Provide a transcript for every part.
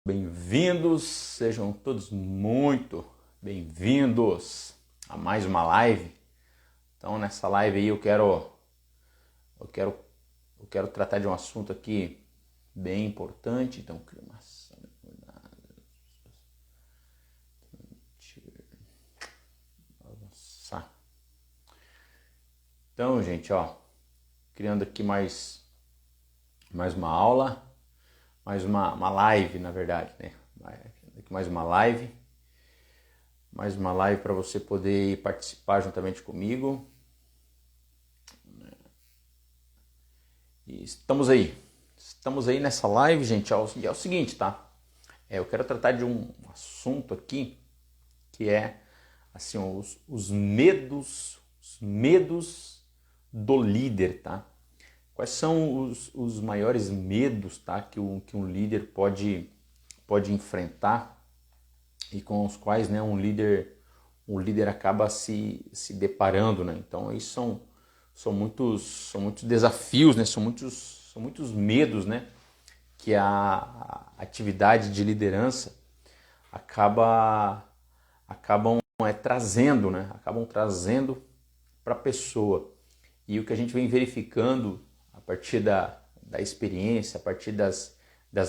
Bem-vindos, sejam todos muito bem-vindos a mais uma live. Então, nessa live aí eu quero, eu quero tratar de um assunto aqui bem importante. Então, avançar. Então, gente, criando aqui mais uma aula, mais uma live, na verdade, né? Mais uma live para você poder participar juntamente comigo. E estamos aí nessa live, gente. É o seguinte, tá? Eu quero tratar de um assunto aqui que é assim, os medos do líder, tá? Quais são os maiores medos, tá, que um líder pode enfrentar e com os quais, né, um líder acaba se deparando, né? Então, aí são muitos desafios, né? São muitos medos, né, que a atividade de liderança acabam trazendo, né? Acabam trazendo para a pessoa. E o que a gente vem verificando a partir da experiência, a partir das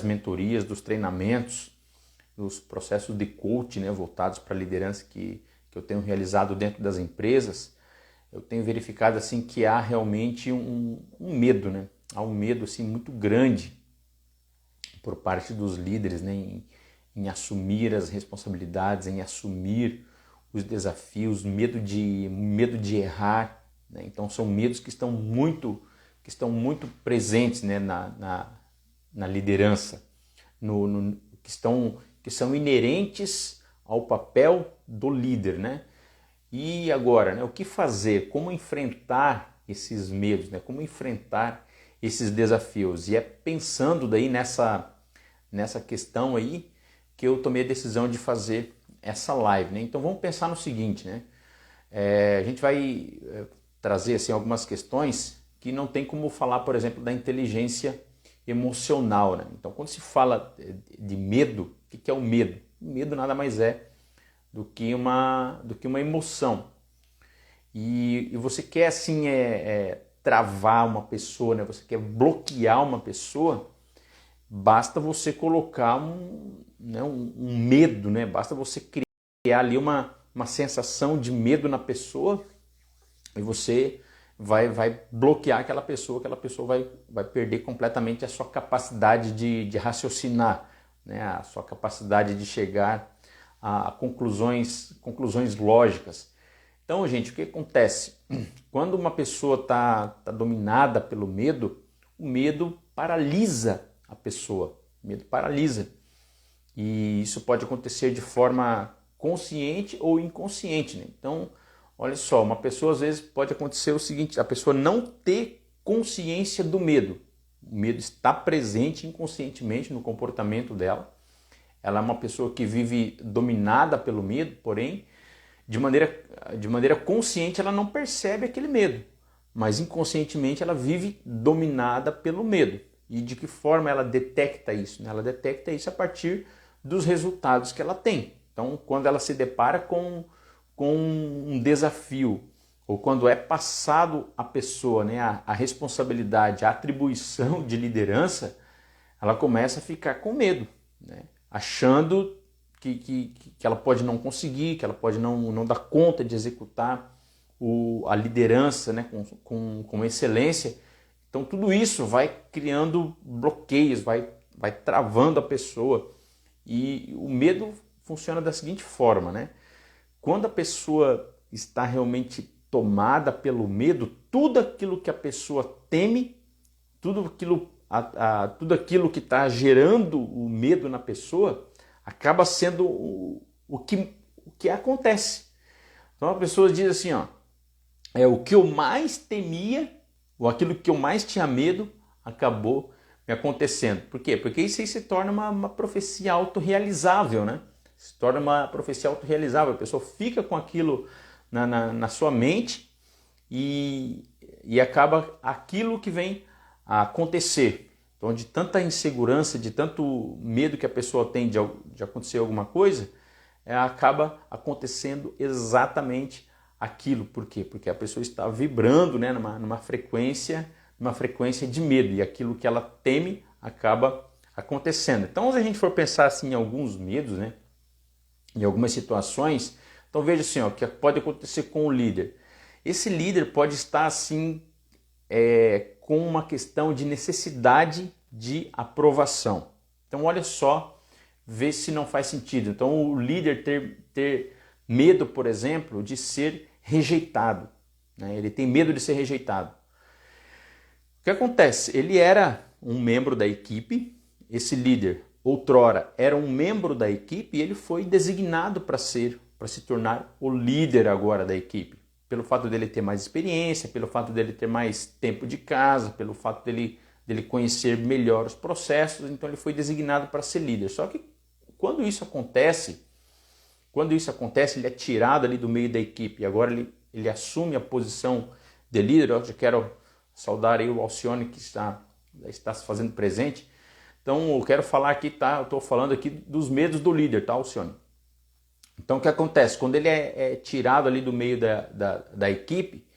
mentorias, dos treinamentos, dos processos de coaching, né, voltados para a liderança que eu tenho realizado dentro das empresas, eu tenho verificado assim que há realmente um medo, né? Há um medo assim muito grande por parte dos líderes, né, em assumir as responsabilidades, em assumir os desafios, medo de errar, né? Então são medos que estão muito presentes, né, na liderança, que são inerentes ao papel do líder, né? E agora, né, o que fazer? Como enfrentar esses medos, né? Como enfrentar esses desafios? E é pensando daí nessa questão aí que eu tomei a decisão de fazer essa live, né? Então vamos pensar no seguinte, né? A gente vai trazer assim, algumas questões que não tem como falar, por exemplo, da inteligência emocional, né? Então, quando se fala de medo, o que é o medo? O medo nada mais é do que uma emoção. E você quer assim travar uma pessoa, né? Você quer bloquear uma pessoa, basta você colocar um medo, né? Basta você criar ali uma sensação de medo na pessoa e você vai bloquear aquela pessoa vai perder completamente a sua capacidade de raciocinar, né? A sua capacidade de chegar a conclusões lógicas. Então, gente, o que acontece? Quando uma pessoa está dominada pelo medo, o medo paralisa a pessoa. O medo paralisa. E isso pode acontecer de forma consciente ou inconsciente, né? Então, olha só, uma pessoa às vezes pode acontecer o seguinte, a pessoa não ter consciência do medo. O medo está presente inconscientemente no comportamento dela. Ela é uma pessoa que vive dominada pelo medo, porém, de maneira consciente ela não percebe aquele medo, mas inconscientemente ela vive dominada pelo medo. E de que forma ela detecta isso? Ela detecta isso a partir dos resultados que ela tem. Então, quando ela se depara com um desafio, ou quando é passado à pessoa, né, a responsabilidade, a atribuição de liderança, ela começa a ficar com medo, né, achando que ela pode não conseguir, que ela pode não dar conta de executar a liderança, né, com excelência. Então tudo isso vai criando bloqueios, vai travando a pessoa. E o medo funciona da seguinte forma, né? Quando a pessoa está realmente tomada pelo medo, tudo aquilo que a pessoa teme, tudo aquilo que está gerando o medo na pessoa, acaba sendo o que acontece. Então a pessoa diz assim, o que eu mais temia, ou aquilo que eu mais tinha medo, acabou me acontecendo. Por quê? Porque isso aí se torna uma profecia autorrealizável, né? Se torna uma profecia autorrealizável. A pessoa fica com aquilo na sua mente e acaba aquilo que vem a acontecer. Então, de tanta insegurança, de tanto medo que a pessoa tem de acontecer alguma coisa, acaba acontecendo exatamente aquilo. Por quê? Porque a pessoa está vibrando, né, numa frequência de medo, e aquilo que ela teme acaba acontecendo. Então, se a gente for pensar assim, em alguns medos, né, em algumas situações, então veja assim, o que pode acontecer com o líder. Esse líder pode estar assim com uma questão de necessidade de aprovação. Então olha só, vê se não faz sentido. Então o líder ter medo, por exemplo, de ser rejeitado, né? Ele tem medo de ser rejeitado. O que acontece? Ele era um membro da equipe, esse líder outrora era um membro da equipe e ele foi designado para se tornar o líder agora da equipe. Pelo fato dele ter mais experiência, pelo fato dele ter mais tempo de casa, pelo fato dele conhecer melhor os processos, então ele foi designado para ser líder. Só que quando isso acontece, ele é tirado ali do meio da equipe e agora ele assume a posição de líder. Eu já quero saudar aí o Alcione que está se fazendo presente. Então eu quero falar aqui, tá? Eu estou falando aqui dos medos do líder, tá, Alcione? Então o que acontece? Quando ele é tirado ali do meio da equipe,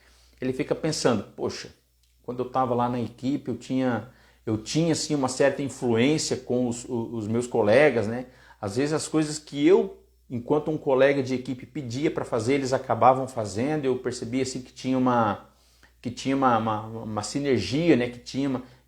ele fica pensando, poxa, quando eu estava lá na equipe eu tinha assim, uma certa influência com os meus colegas, né? Às vezes as coisas que eu, enquanto um colega de equipe pedia para fazer, eles acabavam fazendo. Eu percebia assim, que tinha uma sinergia, né?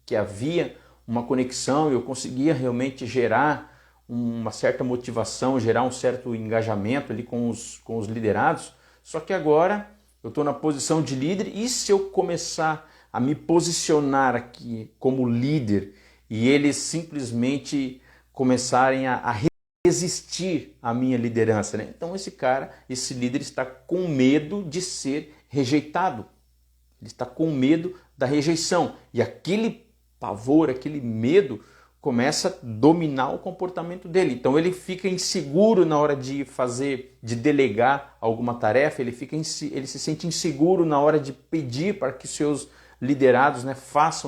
Que havia uma conexão, e eu conseguia realmente gerar uma certa motivação, gerar um certo engajamento ali com os liderados. Só que agora eu estou na posição de líder, e se eu começar a me posicionar aqui como líder e eles simplesmente começarem a resistir à minha liderança, né? Então esse líder está com medo de ser rejeitado. Ele está com medo da rejeição, e aquele pavor, aquele medo começa a dominar o comportamento dele. Então ele fica inseguro na hora de delegar alguma tarefa, ele se sente inseguro na hora de pedir para que seus liderados, né,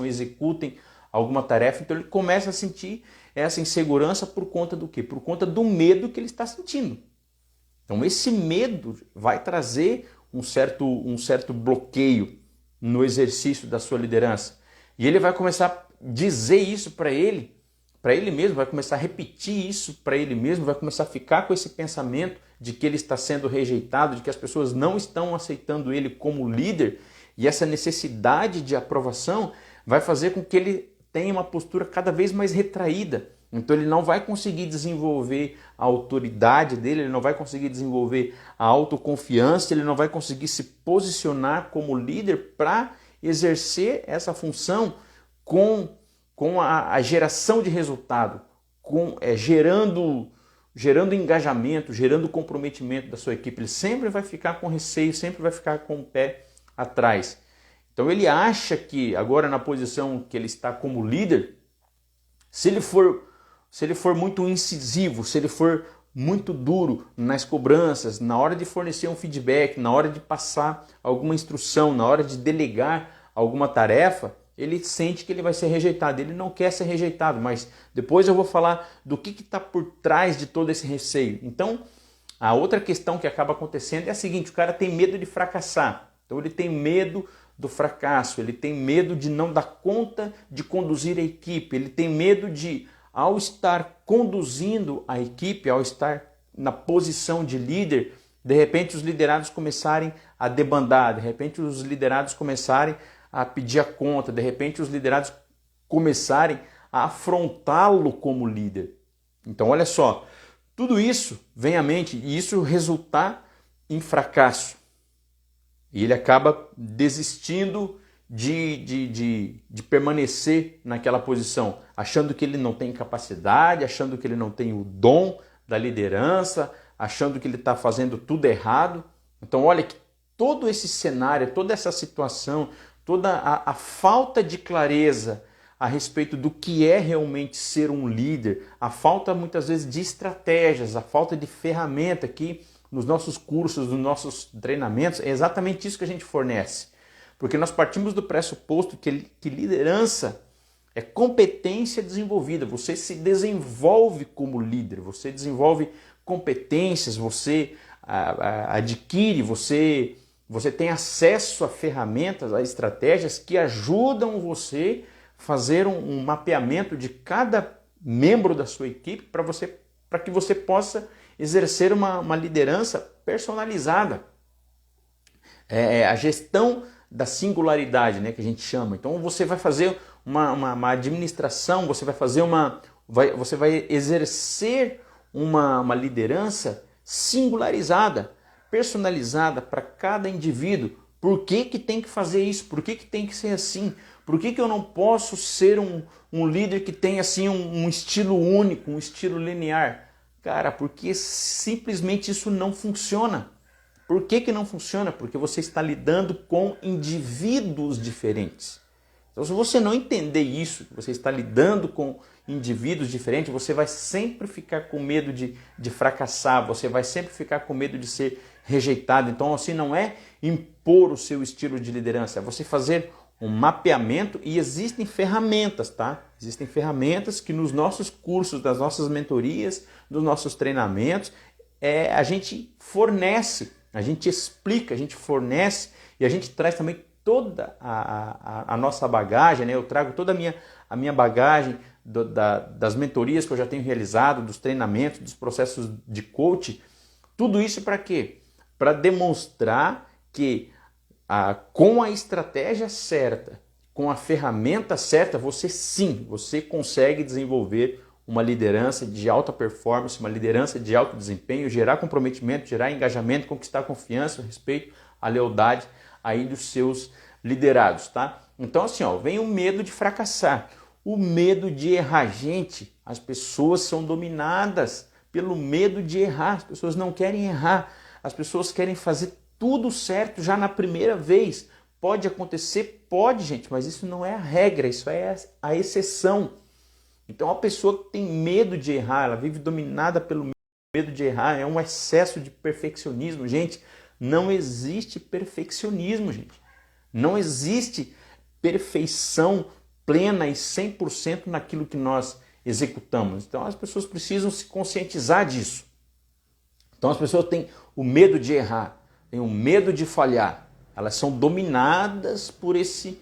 executem alguma tarefa. Então ele começa a sentir essa insegurança por conta do quê? Por conta do medo que ele está sentindo. Então esse medo vai trazer um certo bloqueio no exercício da sua liderança. E ele vai começar a dizer isso para ele mesmo, vai começar a repetir isso para ele mesmo, vai começar a ficar com esse pensamento de que ele está sendo rejeitado, de que as pessoas não estão aceitando ele como líder, e essa necessidade de aprovação vai fazer com que ele tenha uma postura cada vez mais retraída. Então ele não vai conseguir desenvolver a autoridade dele, ele não vai conseguir desenvolver a autoconfiança, ele não vai conseguir se posicionar como líder para exercer essa função com a geração de resultado, gerando engajamento, gerando comprometimento da sua equipe. Ele sempre vai ficar com receio, sempre vai ficar com o pé atrás. Então ele acha que agora, na posição que ele está como líder, se ele for muito incisivo, se ele for muito duro nas cobranças, na hora de fornecer um feedback, na hora de passar alguma instrução, na hora de delegar alguma tarefa, ele sente que ele vai ser rejeitado. Ele não quer ser rejeitado, mas depois eu vou falar do que está por trás de todo esse receio. Então, a outra questão que acaba acontecendo é a seguinte: o cara tem medo de fracassar. Então ele tem medo do fracasso, ele tem medo de não dar conta de conduzir a equipe, ele tem medo de, ao estar conduzindo a equipe, ao estar na posição de líder, de repente os liderados começarem a debandar, de repente os liderados começarem a pedir a conta, de repente os liderados começarem a afrontá-lo como líder. Então olha só, tudo isso vem à mente e isso resultar em fracasso. E ele acaba desistindo de permanecer naquela posição, achando que ele não tem capacidade, achando que ele não tem o dom da liderança, achando que ele está fazendo tudo errado. Então olha que todo esse cenário, toda essa situação, toda a falta de clareza a respeito do que é realmente ser um líder, a falta muitas vezes de estratégias, a falta de ferramenta que nos nossos cursos, nos nossos treinamentos, é exatamente isso que a gente fornece. Porque nós partimos do pressuposto que liderança é competência desenvolvida. Você se desenvolve como líder, você desenvolve competências, você adquire, você tem acesso a ferramentas, a estratégias que ajudam você a fazer um mapeamento de cada membro da sua equipe para que você possa exercer uma liderança personalizada. A gestão da singularidade, né, que a gente chama. Então você vai fazer uma administração, você vai exercer uma liderança singularizada, personalizada para cada indivíduo. Por que tem que fazer isso? Por que tem que ser assim? Por que eu não posso ser um líder que tem assim um estilo único, um estilo linear? Cara, porque simplesmente isso não funciona. Por que não funciona? Porque você está lidando com indivíduos diferentes. Então, se você não entender isso, que você está lidando com indivíduos diferentes, você vai sempre ficar com medo de fracassar, você vai sempre ficar com medo de ser rejeitado. Então, assim, não é impor o seu estilo de liderança, é você fazer um mapeamento e existem ferramentas, tá? Existem ferramentas que nos nossos cursos, das nossas mentorias, dos nossos treinamentos, a gente fornece, a gente explica, a gente fornece e a gente traz também toda a nossa bagagem, né? Eu trago toda a minha bagagem das mentorias que eu já tenho realizado, dos treinamentos, dos processos de coaching. Tudo isso para quê? Para demonstrar que com a estratégia certa, com a ferramenta certa, você consegue desenvolver uma liderança de alta performance, uma liderança de alto desempenho, gerar comprometimento, gerar engajamento, conquistar a confiança, o respeito, a lealdade aí dos seus liderados, tá? Então assim, vem o medo de fracassar, o medo de errar. Gente, as pessoas são dominadas pelo medo de errar, as pessoas não querem errar, as pessoas querem fazer tudo certo já na primeira vez. Pode acontecer? Pode, gente, mas isso não é a regra, isso é a exceção. Então a pessoa que tem medo de errar, ela vive dominada pelo medo de errar, é um excesso de perfeccionismo. Gente, não existe perfeccionismo, gente. Não existe perfeição plena e 100% naquilo que nós executamos. Então as pessoas precisam se conscientizar disso. Então as pessoas têm o medo de errar, têm o medo de falhar. Elas são dominadas por esse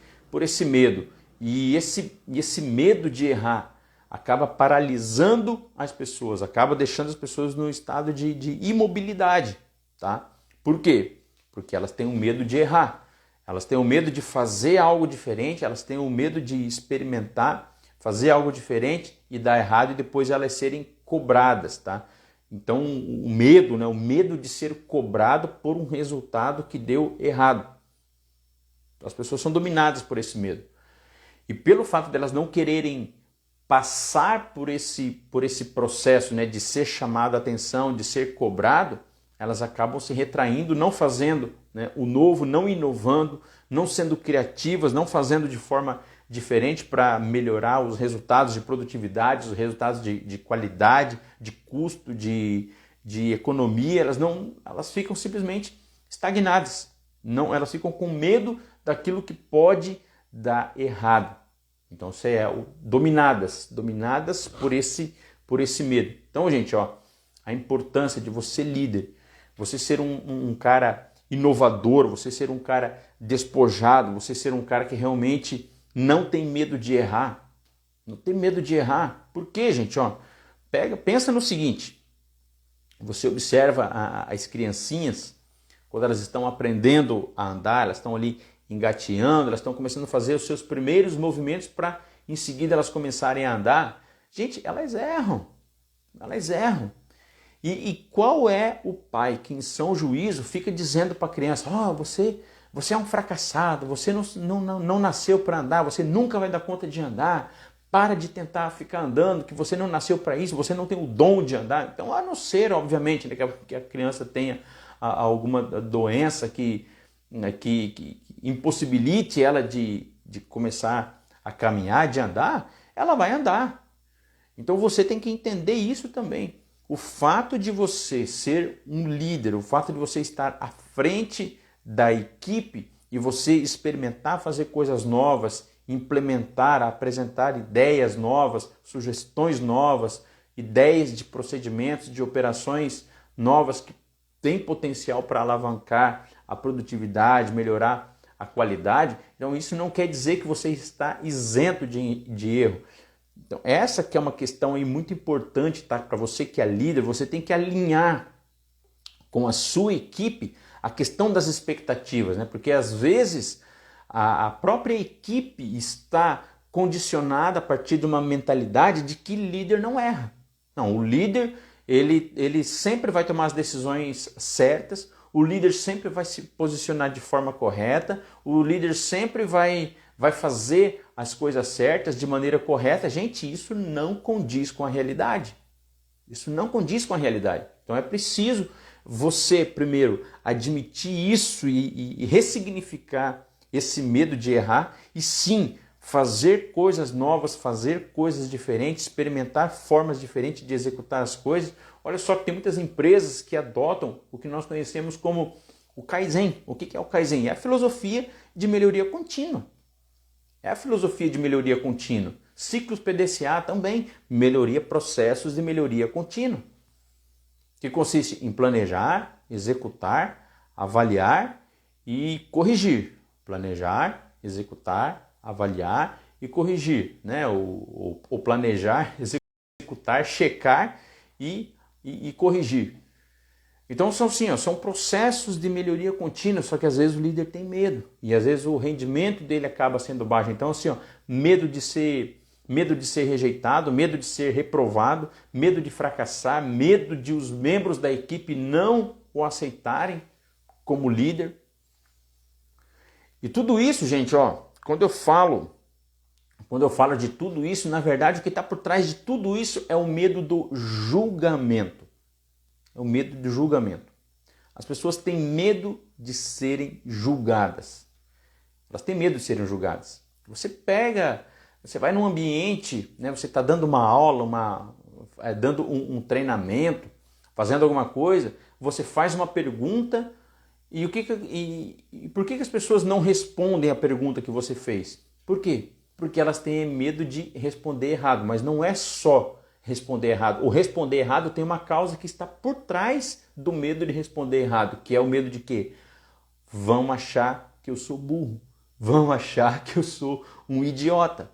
medo. E esse medo de errar acaba paralisando as pessoas, acaba deixando as pessoas no estado de imobilidade, tá? Por quê? Porque elas têm o medo de errar, elas têm o medo de fazer algo diferente, elas têm o medo de experimentar, fazer algo diferente e dar errado e depois elas serem cobradas, tá? Então o medo, né? O medo de ser cobrado por um resultado que deu errado. As pessoas são dominadas por esse medo. E pelo fato delas não quererem passar por esse processo, né, de ser chamado a atenção, de ser cobrado, elas acabam se retraindo, não fazendo, né, o novo, não inovando, não sendo criativas, não fazendo de forma diferente para melhorar os resultados de produtividade, os resultados de qualidade, de custo, de economia. Elas ficam simplesmente estagnadas. Não, elas ficam com medo daquilo que pode dar errado. Então você dominadas por esse medo. Então, gente, a importância de você líder, você ser um cara inovador, você ser um cara despojado, você ser um cara que realmente não tem medo de errar. Não tem medo de errar. Por quê, gente? Pensa no seguinte, você observa as criancinhas, quando elas estão aprendendo a andar, elas estão ali engateando, elas estão começando a fazer os seus primeiros movimentos para em seguida elas começarem a andar. Gente, elas erram. E qual é o pai que em são juízo fica dizendo para a criança, você é um fracassado, você não nasceu para andar, você nunca vai dar conta de andar, para de tentar ficar andando, que você não nasceu para isso, você não tem o dom de andar. Então, a não ser, obviamente, né, que a criança tenha alguma doença que impossibilite ela de começar a caminhar, de andar, ela vai andar. Então você tem que entender isso também. O fato de você ser um líder, o fato de você estar à frente da equipe e você experimentar fazer coisas novas implementar, a apresentar ideias novas, sugestões novas, ideias de procedimentos, de operações novas que têm potencial para alavancar a produtividade, melhorar a qualidade. Então isso não quer dizer que você está isento de erro. Então essa que é uma questão aí muito importante, tá? Para você que é líder, você tem que alinhar com a sua equipe a questão das expectativas, né? Porque às vezes a própria equipe está condicionada a partir de uma mentalidade de que líder não erra. Não, o líder ele sempre vai tomar as decisões certas, o líder sempre vai se posicionar de forma correta, o líder sempre vai fazer as coisas certas de maneira correta. Gente, isso não condiz com a realidade. Isso não condiz com a realidade. Então é preciso você, primeiro, admitir isso e ressignificar esse medo de errar e sim fazer coisas novas, fazer coisas diferentes, experimentar formas diferentes de executar as coisas. Olha só que tem muitas empresas que adotam o que nós conhecemos como o Kaizen. O que é o Kaizen? É a filosofia de melhoria contínua. É a filosofia de melhoria contínua. Ciclos PDCA também, melhoria, processos de melhoria contínua. Que consiste em planejar, executar, avaliar e corrigir. Planejar, executar, avaliar e corrigir, né? O planejar, executar, checar e corrigir. Então são assim, ó, são processos de melhoria contínua, só que às vezes o líder tem medo e às vezes o rendimento dele acaba sendo baixo. Então assim, ó, medo de ser rejeitado, medo de ser reprovado, medo de fracassar, medo de os membros da equipe não o aceitarem como líder. E tudo isso, gente, ó, quando eu falo de tudo isso, na verdade o que está por trás de tudo isso é o medo do julgamento. É o medo do julgamento. As pessoas têm medo de serem julgadas. Elas têm medo de serem julgadas. Você vai num ambiente, né, você está dando uma aula, dando um treinamento, fazendo alguma coisa, você faz uma pergunta e por que as pessoas não respondem a pergunta que você fez? Por quê? Porque elas têm medo de responder errado, mas não é só responder errado. O responder errado tem uma causa que está por trás do medo de responder errado, que é o medo de quê? Vão achar que eu sou burro, vão achar que eu sou um idiota.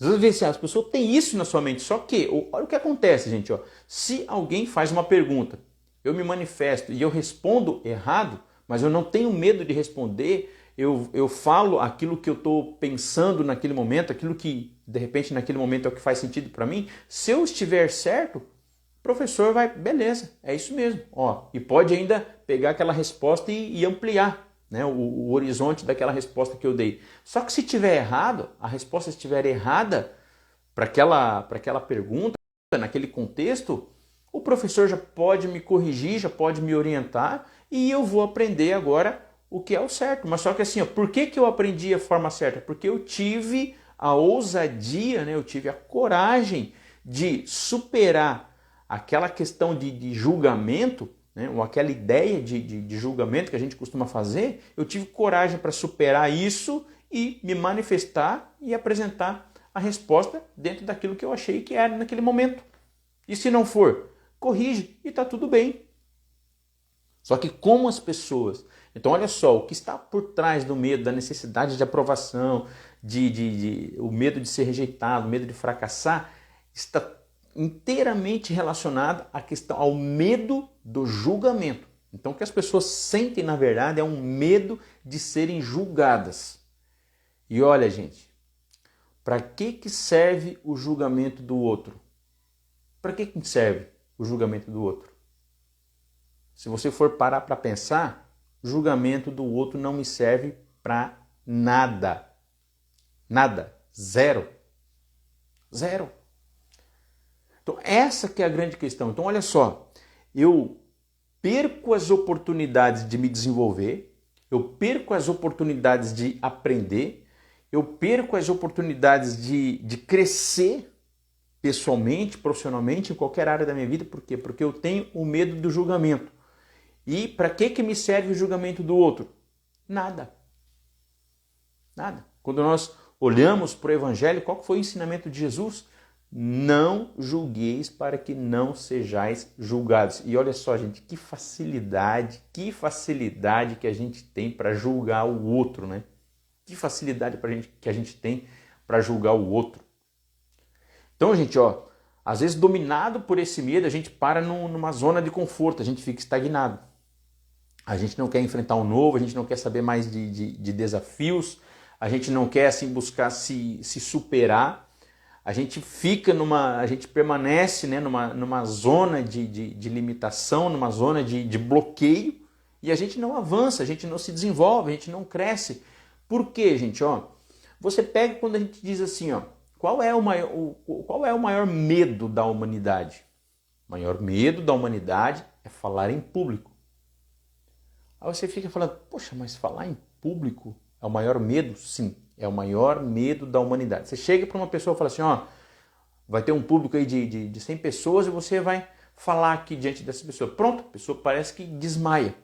Às vezes as pessoas têm isso na sua mente, só que olha o que acontece, gente. Ó, se alguém faz uma pergunta, eu me manifesto e eu respondo errado, mas eu não tenho medo de responder, eu falo aquilo que eu estou pensando naquele momento, aquilo que de repente naquele momento é o que faz sentido para mim. Se eu estiver certo, o professor vai, beleza, é isso mesmo. Ó, e pode ainda pegar aquela resposta e ampliar, né, o horizonte daquela resposta que eu dei. Só que se estiver errado, a resposta estiver errada para aquela pergunta, naquele contexto, o professor já pode me corrigir, já pode me orientar e eu vou aprender agora o que é o certo. Mas só que assim, ó, por que eu aprendi a forma certa? Porque eu tive a ousadia, né, eu tive a coragem de superar aquela questão de julgamento, né, ou aquela ideia de julgamento que a gente costuma fazer. Eu tive coragem para superar isso e me manifestar e apresentar a resposta dentro daquilo que eu achei que era naquele momento. E se não for, corrige e está tudo bem. Só que como as pessoas... Então olha só, o que está por trás do medo, da necessidade de aprovação, o medo de ser rejeitado, o medo de fracassar, está inteiramente relacionado ao medo do julgamento. Então o que as pessoas sentem na verdade é um medo de serem julgadas. E olha, gente, para que serve o julgamento do outro? Para que serve o julgamento do outro? Se você for parar para pensar, o julgamento do outro não me serve para nada. Nada. Zero. Zero. Então essa que é a grande questão. Então olha só, eu perco as oportunidades de me desenvolver, eu perco as oportunidades de aprender, eu perco as oportunidades de crescer pessoalmente, profissionalmente, em qualquer área da minha vida. Por quê? Porque eu tenho o medo do julgamento. E para que me serve o julgamento do outro? Nada. Nada. Quando nós olhamos para o Evangelho, qual foi o ensinamento de Jesus? Não julgueis para que não sejais julgados. E olha só, gente, que facilidade que a gente tem para julgar o outro, né? Que facilidade que a gente tem para julgar o outro. Então, gente, ó, às vezes dominado por esse medo, a gente para numa zona de conforto, a gente fica estagnado. A gente não quer enfrentar o novo, a gente não quer saber mais de desafios, a gente não quer assim buscar se superar. A gente fica a gente permanece, né, numa zona de limitação, numa zona de bloqueio, e a gente não avança, a gente não se desenvolve, a gente não cresce. Por quê, gente? Ó, você pega quando a gente diz assim, ó, qual é o maior medo da humanidade? O maior medo da humanidade é falar em público. Aí você fica falando, poxa, mas falar em público é o maior medo? Sim, é o maior medo da humanidade. Você chega para uma pessoa e fala assim, ó, vai ter um público aí de 100 pessoas e você vai falar aqui diante dessa pessoa. Pronto, a pessoa parece que desmaia.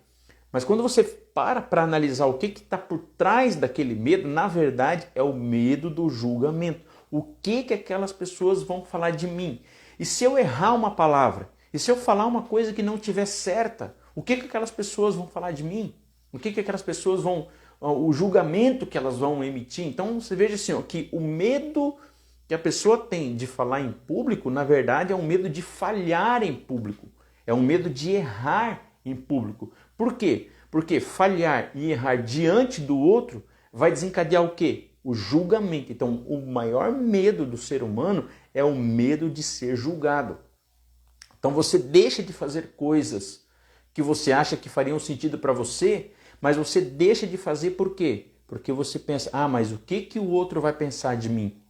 Mas quando você para analisar o que está por trás daquele medo, na verdade é o medo do julgamento. O que aquelas pessoas vão falar de mim? E se eu errar uma palavra? E se eu falar uma coisa que não estiver certa? O que aquelas pessoas vão falar de mim? O que aquelas pessoas vão... o julgamento que elas vão emitir? Então você veja assim, ó, que o medo que a pessoa tem de falar em público, na verdade é um medo de falhar em público. É um medo de errar em público. Por quê? Porque falhar e errar diante do outro vai desencadear o quê? O julgamento. Então, o maior medo do ser humano é o medo de ser julgado. Então, você deixa de fazer coisas que você acha que fariam sentido para você, mas você deixa de fazer por quê? Porque você pensa, mas o que o outro vai pensar de mim?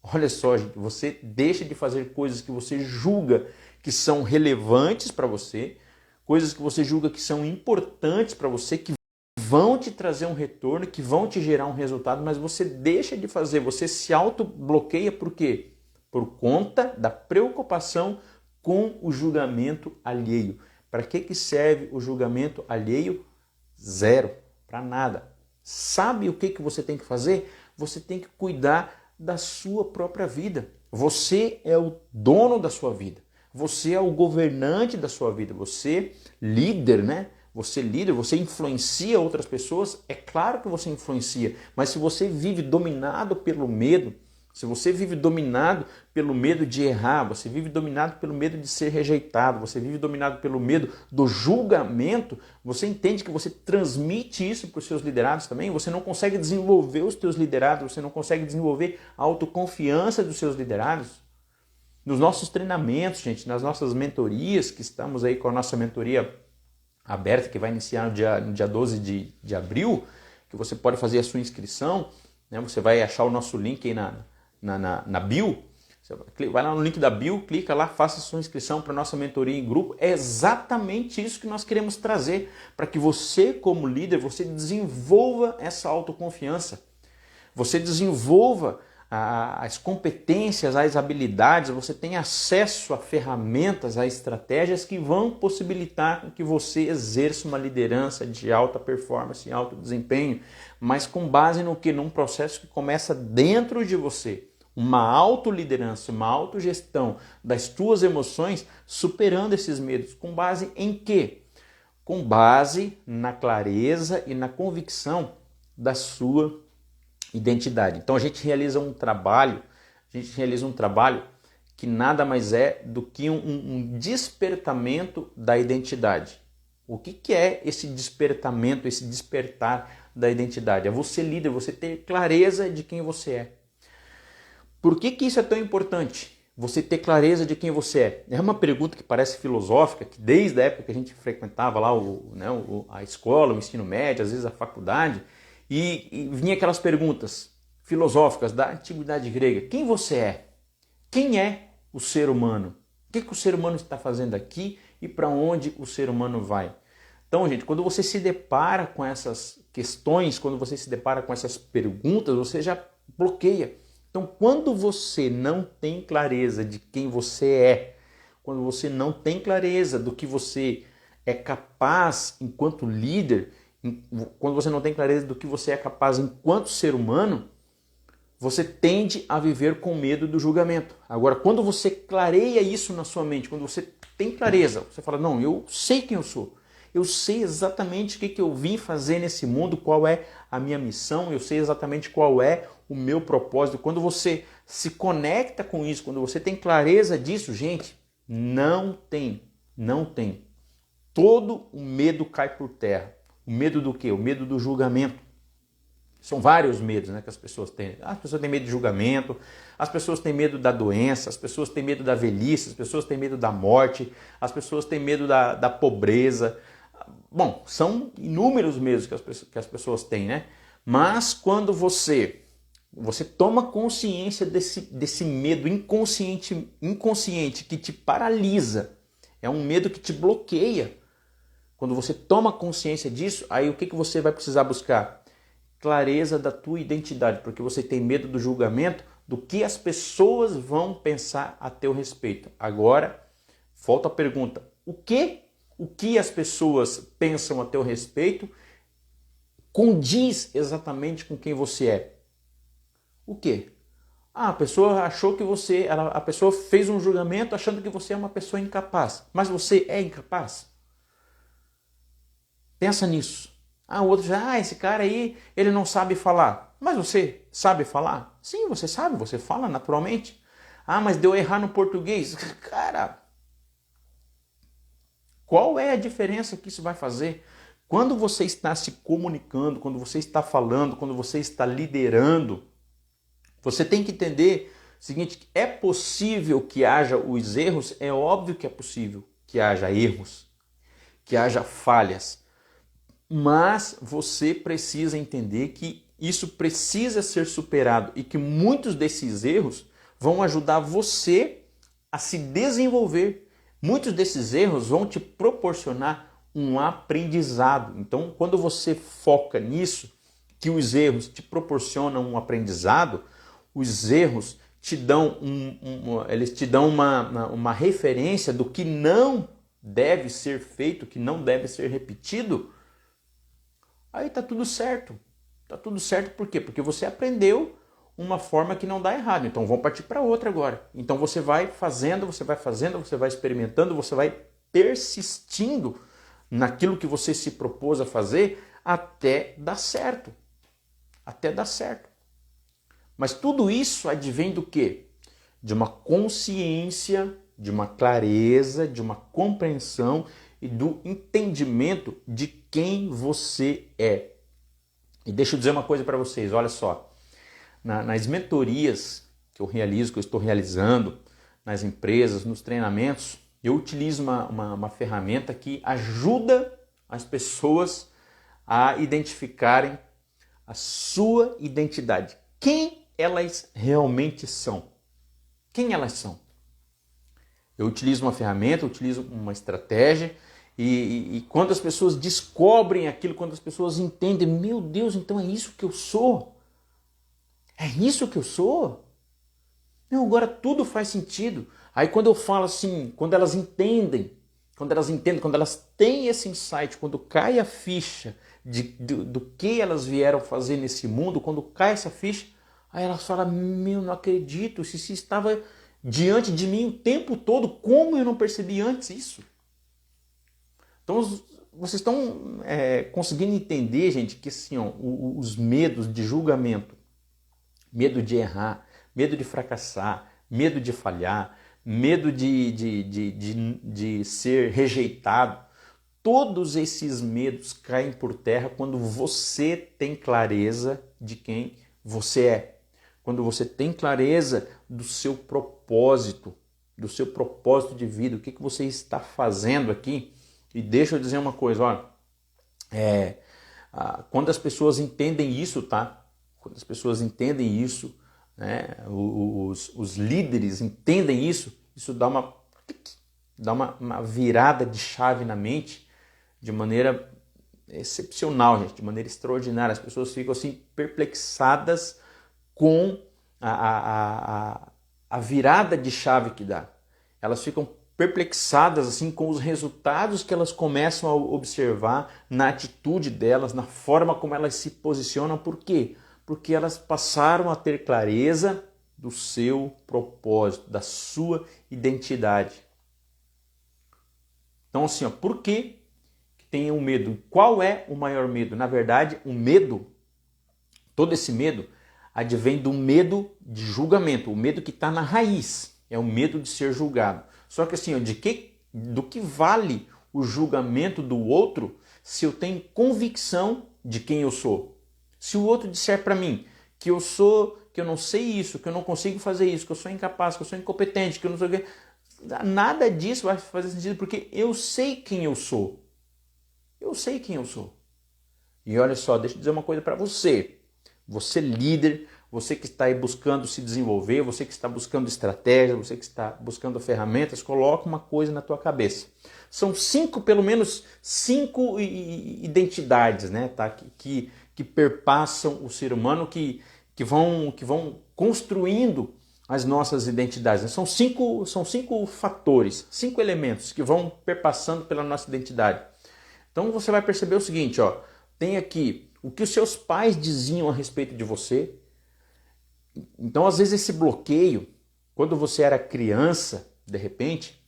Olha só, gente, você deixa de fazer coisas que você julga que são relevantes para você, coisas que você julga que são importantes para você, que vão te trazer um retorno, que vão te gerar um resultado, mas você deixa de fazer, você se auto-bloqueia por quê? Por conta da preocupação com o julgamento alheio. Para que serve o julgamento alheio? Zero, para nada. Sabe o que você tem que fazer? Você tem que cuidar da sua própria vida. Você é o dono da sua vida. Você é o governante da sua vida. Você líder, né? Você líder, você influencia outras pessoas. É claro que você influencia, mas se você vive dominado pelo medo, se você vive dominado pelo medo de errar, você vive dominado pelo medo de ser rejeitado, você vive dominado pelo medo do julgamento, você entende que você transmite isso para os seus liderados também, você não consegue desenvolver os seus liderados, você não consegue desenvolver a autoconfiança dos seus liderados. Nos nossos treinamentos, gente, nas nossas mentorias, que estamos aí com a nossa mentoria aberta, que vai iniciar no dia 12 de abril, que você pode fazer a sua inscrição, né? Você vai achar o nosso link aí na bio, você vai lá no link da bio, clica lá, faça a sua inscrição para a nossa mentoria em grupo. É exatamente isso que nós queremos trazer, para que você, como líder, você desenvolva essa autoconfiança, você desenvolva as competências, as habilidades, você tem acesso a ferramentas, a estratégias que vão possibilitar que você exerça uma liderança de alta performance, alto desempenho, mas com base no que? Num processo que começa dentro de você. Uma autoliderança, uma autogestão das tuas emoções, superando esses medos. Com base em quê? Com base na clareza e na convicção da sua identidade. Então a gente realiza um trabalho que nada mais é do que um despertamento da identidade. O que é esse despertamento, esse despertar da identidade? É você líder, você ter clareza de quem você é. Por que isso é tão importante? Você ter clareza de quem você é. É uma pergunta que parece filosófica, que desde a época que a gente frequentava lá a escola, o ensino médio, às vezes a faculdade, e vinha aquelas perguntas filosóficas da antiguidade grega. Quem você é? Quem é o ser humano? O que o ser humano está fazendo aqui e para onde o ser humano vai? Então, gente, quando você se depara com essas questões, quando você se depara com essas perguntas, você já bloqueia. Então, quando você não tem clareza de quem você é, quando você não tem clareza do que você é capaz enquanto líder, quando você não tem clareza do que você é capaz enquanto ser humano, você tende a viver com medo do julgamento. Agora, quando você clareia isso na sua mente, quando você tem clareza, você fala, não, eu sei quem eu sou. Eu sei exatamente o que eu vim fazer nesse mundo, qual é a minha missão, eu sei exatamente qual é o meu propósito. Quando você se conecta com isso, quando você tem clareza disso, gente, não tem. Todo o medo cai por terra. O medo do quê? O medo do julgamento. São vários medos, né, que as pessoas têm. As pessoas têm medo de julgamento, as pessoas têm medo da doença, as pessoas têm medo da velhice, as pessoas têm medo da morte, as pessoas têm medo da pobreza. Bom, são inúmeros medos que as pessoas têm, né? Mas quando você toma consciência desse medo inconsciente que te paralisa, é um medo que te bloqueia. Quando você toma consciência disso, aí o que você vai precisar buscar? Clareza da tua identidade, porque você tem medo do julgamento, do que as pessoas vão pensar a teu respeito. Agora, volta a pergunta, o que as pessoas pensam a teu respeito condiz exatamente com quem você é? O quê? A pessoa achou que a pessoa fez um julgamento achando que você é uma pessoa incapaz, mas você é incapaz? Pensa nisso. O outro já, esse cara aí, ele não sabe falar. Mas você sabe falar? Sim, você sabe, você fala naturalmente. Mas deu errar no português. Cara, qual é a diferença que isso vai fazer? Quando você está se comunicando, quando você está falando, quando você está liderando, você tem que entender o seguinte, é possível que haja os erros? É óbvio que é possível que haja erros, que haja falhas. Mas você precisa entender que isso precisa ser superado e que muitos desses erros vão ajudar você a se desenvolver. Muitos desses erros vão te proporcionar um aprendizado. Então, quando você foca nisso, que os erros te proporcionam um aprendizado, os erros te dão, eles te dão uma referência do que não deve ser feito, que não deve ser repetido. Aí tá tudo certo. Tá tudo certo por quê? Porque você aprendeu uma forma que não dá errado. Então vamos partir para outra agora. Então você vai fazendo, você vai experimentando, você vai persistindo naquilo que você se propôs a fazer até dar certo. Até dar certo. Mas tudo isso advém do quê? De uma consciência, de uma clareza, de uma compreensão e do entendimento de quem você é. E deixa eu dizer uma coisa para vocês, olha só. Nas mentorias que eu realizo, que eu estou realizando, nas empresas, nos treinamentos, eu utilizo uma ferramenta que ajuda as pessoas a identificarem a sua identidade. Quem elas realmente são? Quem elas são? Eu utilizo uma ferramenta, eu utilizo uma estratégia e quando as pessoas descobrem aquilo, quando as pessoas entendem, meu Deus, então é isso que eu sou? É isso que eu sou? Não, agora tudo faz sentido. Aí quando eu falo assim, quando elas entendem, quando elas têm esse insight, quando cai a ficha do que elas vieram fazer nesse mundo, quando cai essa ficha, aí elas falam, meu, não acredito, se estava diante de mim o tempo todo, como eu não percebi antes isso? Então vocês estão conseguindo entender, gente, que assim, os medos de julgamento, medo de errar, medo de fracassar, medo de falhar, medo de ser rejeitado, todos esses medos caem por terra quando você tem clareza de quem você é. Quando você tem clareza do seu propósito de vida, o que você está fazendo aqui. E deixa eu dizer uma coisa, olha, quando as pessoas entendem isso, tá? Quando as pessoas entendem isso, né? Os líderes entendem isso dá uma virada de chave na mente de maneira excepcional, gente, de maneira extraordinária. As pessoas ficam assim perplexadas com a virada de chave que dá. Elas ficam perplexadas assim com os resultados que elas começam a observar na atitude delas, na forma como elas se posicionam. Por quê? Porque elas passaram a ter clareza do seu propósito, da sua identidade. Então assim, por que tem um medo? Qual é o maior medo? Na verdade, o medo, todo esse medo, advém do medo de julgamento, o medo que está na raiz, é o medo de ser julgado. Só que assim, do que vale o julgamento do outro se eu tenho convicção de quem eu sou? Se o outro disser para mim que eu não sei isso, que eu não consigo fazer isso, que eu sou incapaz, que eu sou incompetente, que eu não sei o que, nada disso vai fazer sentido, porque eu sei quem eu sou. Eu sei quem eu sou. E olha só, deixa eu dizer uma coisa para você. Você líder, você que está aí buscando se desenvolver, você que está buscando estratégia, você que está buscando ferramentas, coloca uma coisa na tua cabeça. São pelo menos cinco identidades, né, tá? que perpassam o ser humano, que vão construindo as nossas identidades. São cinco fatores, 5 elementos que vão perpassando pela nossa identidade. Então você vai perceber o seguinte, ó, tem aqui o que os seus pais diziam a respeito de você. Então, às vezes, esse bloqueio, quando você era criança, de repente,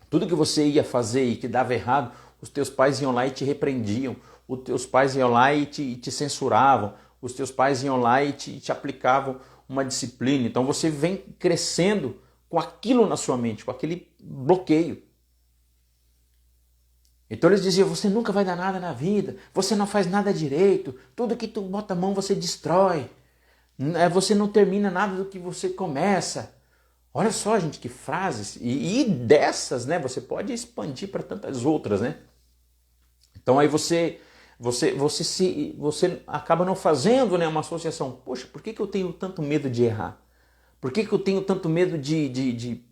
tudo que você ia fazer e que dava errado, os teus pais iam lá e te repreendiam, os teus pais iam lá e te censuravam, os teus pais iam lá e te aplicavam uma disciplina. Então, você vem crescendo com aquilo na sua mente, com aquele bloqueio. Então eles diziam, você nunca vai dar nada na vida, você não faz nada direito, tudo que tu bota a mão você destrói, você não termina nada do que você começa. Olha só, gente, que frases, e dessas, né, você pode expandir para tantas outras, né? Então aí você acaba não fazendo, né, uma associação. Poxa, por que eu tenho tanto medo de errar? Por que eu tenho tanto medo de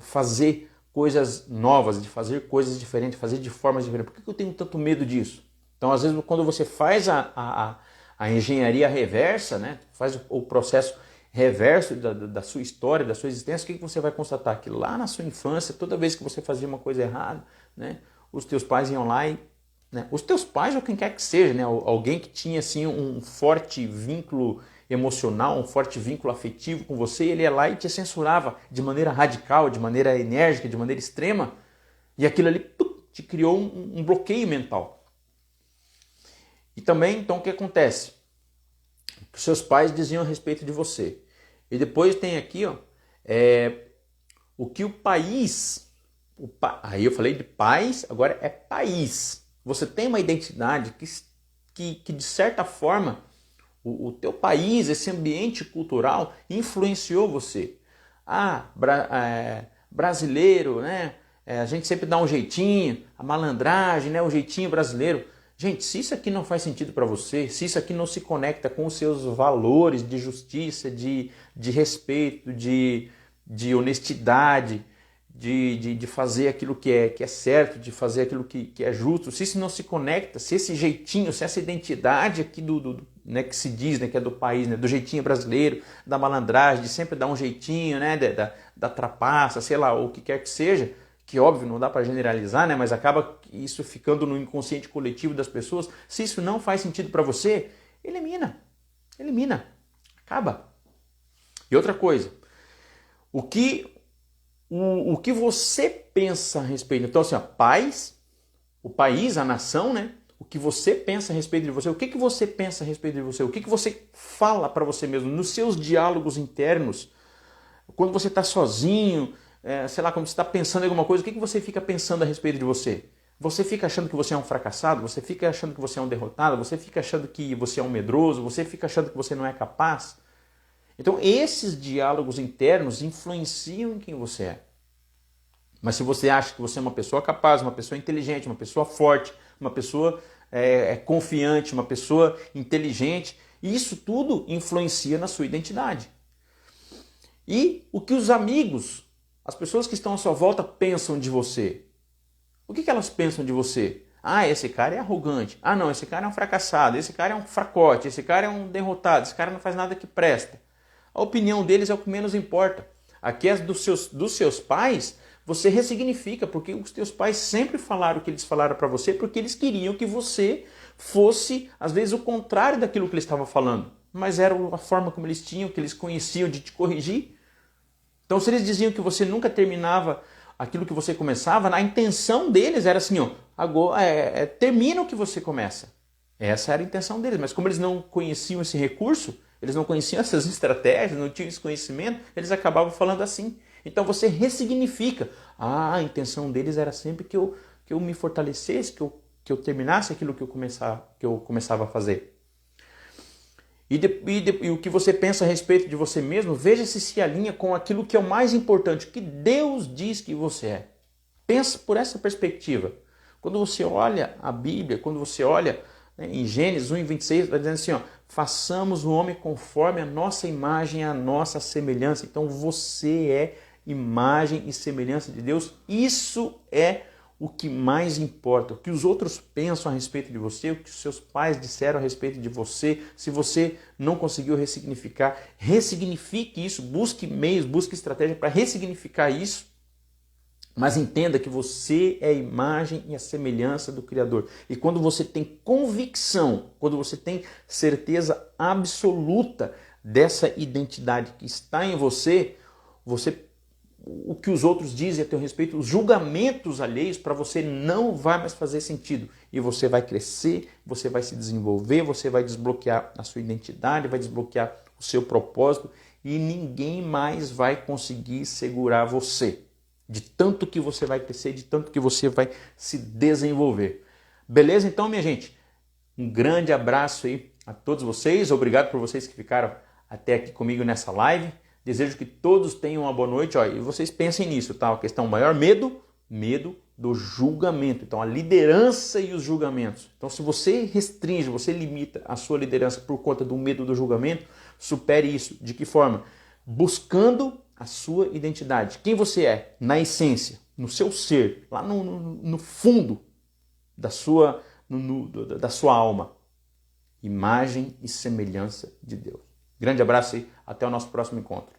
fazer coisas novas, de fazer coisas diferentes, fazer de formas diferentes? Por que eu tenho tanto medo disso? Então, às vezes, quando você faz a engenharia reversa, né, faz o processo reverso da sua história, da sua existência, o que você vai constatar? Que lá na sua infância, toda vez que você fazia uma coisa errada, né, os teus pais iam lá e... Né, os teus pais ou quem quer que seja, né, alguém que tinha assim, um forte vínculo emocional, um forte vínculo afetivo com você, ele ia lá e te censurava de maneira radical, de maneira enérgica, de maneira extrema, e aquilo ali te criou um bloqueio mental. E também, então, o que acontece? O que seus pais diziam a respeito de você. E depois tem aqui, ó, o que o país... Aí eu falei de pais, agora é país. Você tem uma identidade que de certa forma, o teu país, esse ambiente cultural, influenciou você. Brasileiro, né? A gente sempre dá um jeitinho, a malandragem, né? O jeitinho brasileiro. Gente, se isso aqui não faz sentido para você, se isso aqui não se conecta com os seus valores de justiça, de respeito, de honestidade, de fazer aquilo que é certo, de fazer aquilo que é justo, se isso não se conecta, se esse jeitinho, se essa identidade aqui né, que se diz, né, que é do país, né, do jeitinho brasileiro, da malandragem, de sempre dar um jeitinho, né, da trapaça, sei lá, ou o que quer que seja, que óbvio não dá para generalizar, né, mas acaba isso ficando no inconsciente coletivo das pessoas. Se isso não faz sentido para você, elimina, acaba. E outra coisa, o que você pensa a respeito? Então, assim, ó, o país, a nação, né? O que você pensa a respeito de você? O que você pensa a respeito de você? O que você fala para você mesmo? Nos seus diálogos internos, quando você está sozinho, sei lá, quando você está pensando em alguma coisa, o que você fica pensando a respeito de você? Você fica achando que você é um fracassado? Você fica achando que você é um derrotado? Você fica achando que você é um medroso? Você fica achando que você não é capaz? Então, esses diálogos internos influenciam em quem você é. Mas se você acha que você é uma pessoa capaz, uma pessoa inteligente, uma pessoa forte, uma pessoa confiante, uma pessoa inteligente, isso tudo influencia na sua identidade. E o que os amigos, as pessoas que estão à sua volta pensam de você? O que elas pensam de você? Esse cara é arrogante. Não, esse cara é um fracassado. Esse cara é um fracote. Esse cara é um derrotado. Esse cara não faz nada que presta. A opinião deles é o que menos importa. Aqui é dos seus pais, você ressignifica, porque os teus pais sempre falaram o que eles falaram para você, porque eles queriam que você fosse, às vezes, o contrário daquilo que eles estavam falando. mas era a forma como eles tinham, que eles conheciam de te corrigir. Então, se eles diziam que você nunca terminava aquilo que você começava, a intenção deles era assim, ó, agora, termina o que você começa. Essa era a intenção deles, mas como eles não conheciam esse recurso, eles não conheciam essas estratégias, não tinham esse conhecimento, eles acabavam falando assim. Então você ressignifica. A intenção deles era sempre que eu me fortalecesse, que eu terminasse aquilo que eu começava a fazer. E o que você pensa a respeito de você mesmo, veja se alinha com aquilo que é o mais importante, o que Deus diz que você é. Pensa por essa perspectiva. Quando você olha a Bíblia, quando você olha, né, em Gênesis 1:26, está dizendo assim, ó, façamos o homem conforme a nossa imagem, a nossa semelhança. Então você é imagem e semelhança de Deus. Isso é o que mais importa, o que os outros pensam a respeito de você, o que os seus pais disseram a respeito de você. Se você não conseguiu ressignificar, ressignifique isso, busque meios, busque estratégia para ressignificar isso, mas entenda que você é a imagem e a semelhança do Criador. E quando você tem convicção, quando você tem certeza absoluta dessa identidade que está em você, o que os outros dizem a teu respeito, os julgamentos alheios para você não vai mais fazer sentido. E você vai crescer, você vai se desenvolver, você vai desbloquear a sua identidade, vai desbloquear o seu propósito e ninguém mais vai conseguir segurar você. De tanto que você vai crescer, de tanto que você vai se desenvolver. Beleza? Então, minha gente, um grande abraço aí a todos vocês. Obrigado por vocês que ficaram até aqui comigo nessa live. Desejo que todos tenham uma boa noite. E vocês pensem nisso, tá? A questão maior, medo do julgamento. Então, a liderança e os julgamentos. Então, se você restringe, você limita a sua liderança por conta do medo do julgamento, supere isso. De que forma? Buscando a sua identidade. Quem você é, na essência, no seu ser, lá no fundo da sua alma. Imagem e semelhança de Deus. Grande abraço e até o nosso próximo encontro.